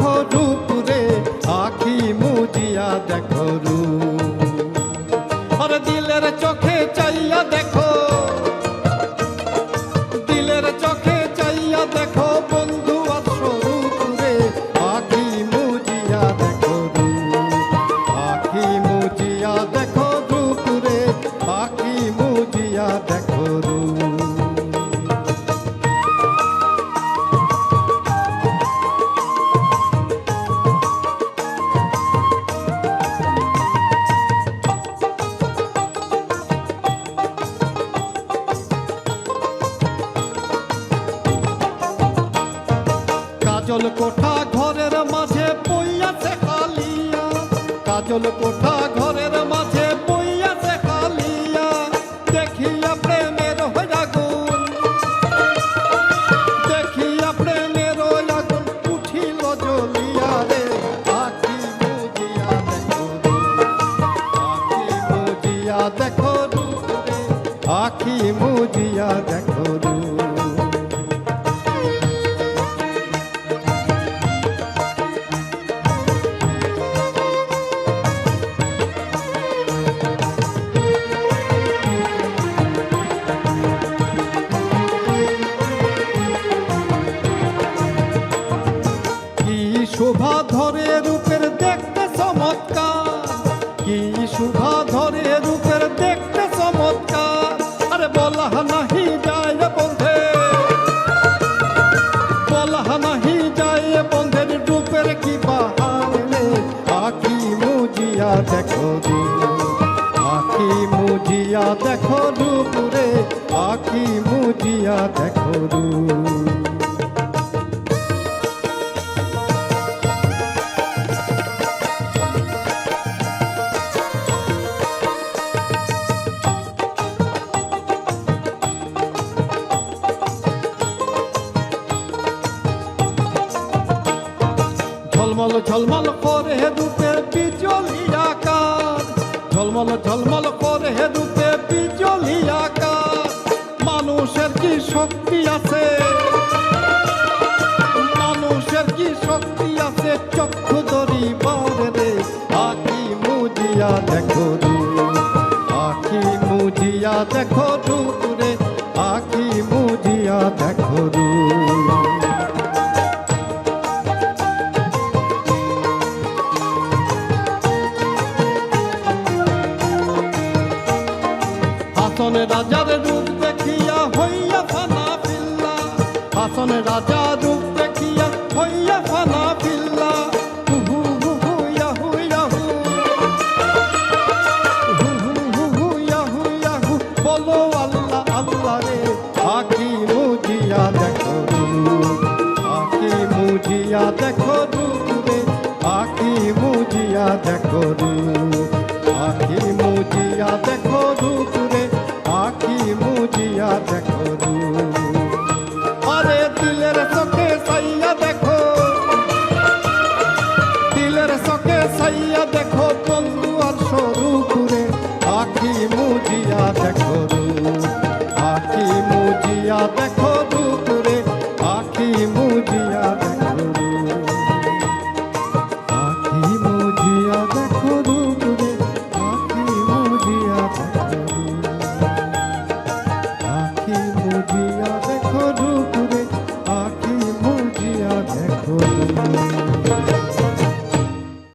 দেখো রূপ রে, আখি মুজিয়া দেখো রূপ। আরে দিলের চোখে চাইয়া দেখো, দিলের চোখে চাইয়া দেখো বন্ধু স্বরূপ রে, আখি মুজিয়া দেখো রূপ। আখি মুজিয়া দেখো রূপ রে, আখি মুজিয়া দেখো রূপ। কাজল কোঠা ঘরের মাঝে বইয়াছে কালিয়া, কাজল কোঠা ঘরের মাঝে বইয়াছে কালিয়া, দেখিয়া প্রেমের আগুন, দেখিয়া প্রেমের আগুন উঠিল জ্বলিয়া রে, আখি মুজিয়া দেখো রূপ। আখি মুজিয়া দেখো রূপ রে, আখি মুজিয়া দেখো রূপ। শোভা ধরে রূপের দেখতে চমৎকার, কি শোভা ধরে রূপের দেখতে চমৎকার। আরে বলা নাহি যায় বন্ধে, বলা নাহি যায় বন্ধের রূপের কি বাহার রে, আখি মুজিয়া দেখো রূপ। আখি মুজিয়া দেখো রূপ রে, আখি মুজিয়া দেখো রূপ। ঝলমল ঝলমল করে রূপের বিজলি আকার, ঝলমল ঝলমল করে রূপে বিজলি আকার। মানুষের কি শক্তি আছে, মানুষের কি শক্তি আছে চক্ষু ধরিবার রে, আখি মুজিয়া দেখো রূপ। আখি মুজিয়া দেখো রূপ রে, আখি মুজিয়া দেখো রূপ। হাসন রাজার রূপ দেখিয়া হইয়া ফানা ফিল্লা, হাসন রাজার রূপ দেখিয়া হইয়া ফানা ফিল্লা। হু হু হু ইয়াহু ইয়াহু, হু হু হু ইয়াহু ইয়াহু, বলো আল্লাহ আল্লাহ রে, আখি মুজিয়া দেখো রূপ। আখি মুজিয়া দেখো রূপ রে, আখি মুজিয়া দেখো রূপ। আখি মুজিয়া দেখো রূপ রে, আখি মুজিয়া দেখো।